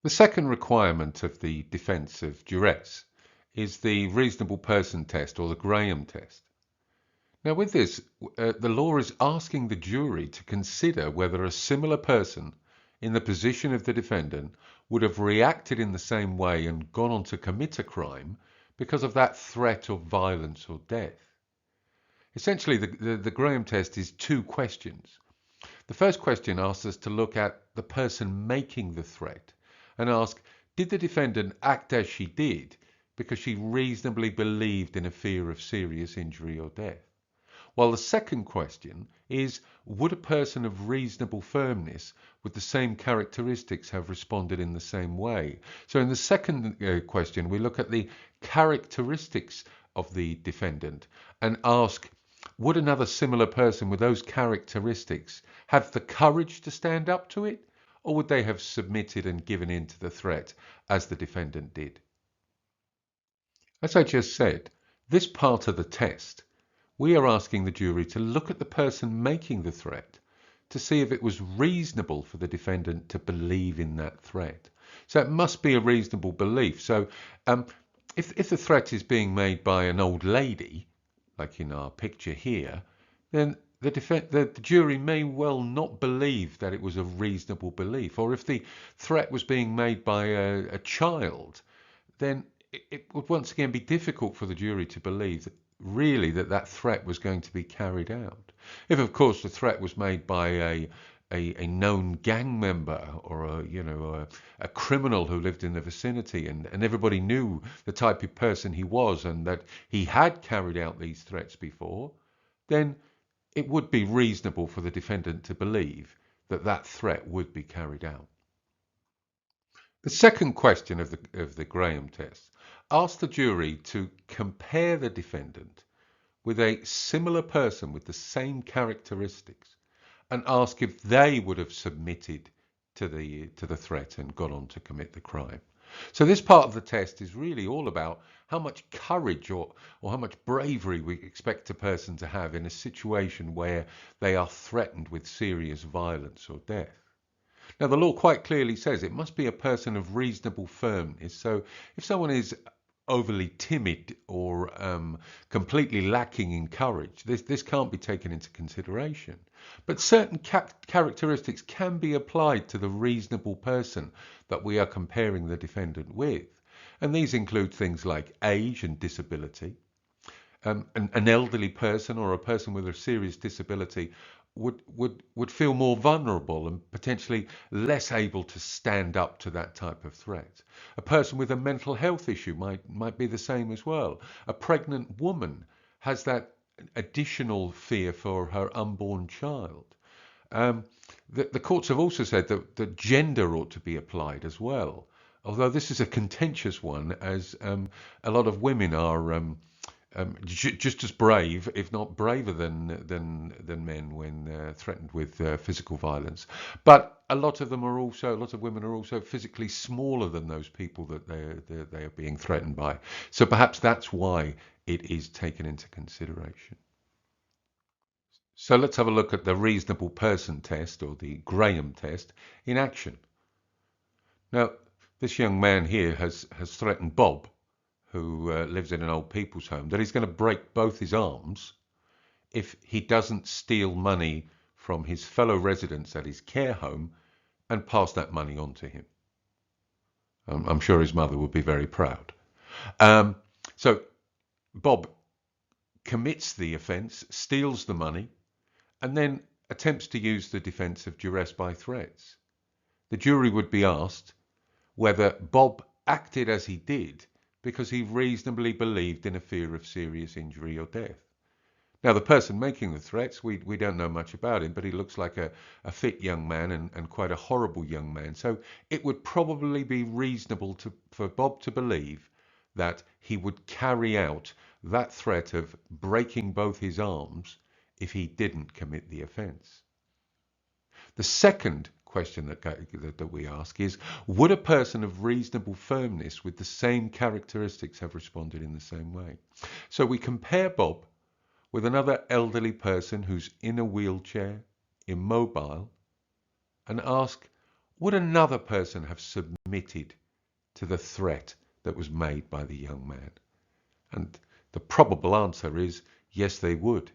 The second requirement of the defence of duress is the reasonable person test, or the Graham test. Now with this, the law is asking the jury to consider whether a similar person in the position of the defendant would have reacted in the same way and gone on to commit a crime because of that threat of violence or death. Essentially, the Graham test is two questions. The first question asks us to look at the person making the threat and ask, did the defendant act as she did because she reasonably believed in a fear of serious injury or death? While the second question is, would a person of reasonable firmness with the same characteristics have responded in the same way? So in the second question, we look at the characteristics of the defendant and ask, would another similar person with those characteristics have the courage to stand up to it, or would they have submitted and given in to the threat as the defendant did? As I just said, this part of the test, we are asking the jury to look at the person making the threat to see if it was reasonable for the defendant to believe in that threat. So it must be a reasonable belief. So if the threat is being made by an old lady, like in our picture here, then the jury may well not believe that it was a reasonable belief. Or if the threat was being made by a child, then it would once again be difficult for the jury to believe that really that threat was going to be carried out. If, of course, the threat was made by a known gang member or a criminal who lived in the vicinity, and everybody knew the type of person he was and that he had carried out these threats before, then it would be reasonable for the defendant to believe that that threat would be carried out. The second question of the Graham test asks the jury to compare the defendant with a similar person with the same characteristics and ask if they would have submitted to the threat and gone on to commit the crime. So this part of the test is really all about how much courage or how much bravery we expect a person to have in a situation where they are threatened with serious violence or death. Now, the law quite clearly says it must be a person of reasonable firmness. So if someone is overly timid or completely lacking in courage, this can't be taken into consideration. But certain characteristics can be applied to the reasonable person that we are comparing the defendant with. And these include things like age and disability. An elderly person or a person with a serious disability would feel more vulnerable and potentially less able to stand up to that type of threat. A person with a mental health issue might be the same as well. A pregnant woman has that additional fear for her unborn child. The courts have also said that gender ought to be applied as well, although this is a contentious one, as a lot of women are just as brave, if not braver than men when threatened with physical violence. But a lot of women are also physically smaller than those people that they are being threatened by. So perhaps that's why it is taken into consideration. So let's have a look at the reasonable person test, or the Graham test, in action. Now, this young man here has threatened Bob, who lives in an old people's home, that he's going to break both his arms if he doesn't steal money from his fellow residents at his care home and pass that money on to him. I'm sure his mother would be very proud. So Bob commits the offence, steals the money, and then attempts to use the defence of duress by threats. The jury would be asked whether Bob acted as he did because he reasonably believed in a fear of serious injury or death. Now, the person making the threats, we don't know much about him, but he looks like a fit young man and quite a horrible young man. So it would probably be reasonable for Bob to believe that he would carry out that threat of breaking both his arms if he didn't commit the offence. The second question that we ask is, would a person of reasonable firmness with the same characteristics have responded in the same way? So we compare Bob with another elderly person who's in a wheelchair, immobile, and ask, would another person have submitted to the threat that was made by the young man? And the probable answer is yes, they would.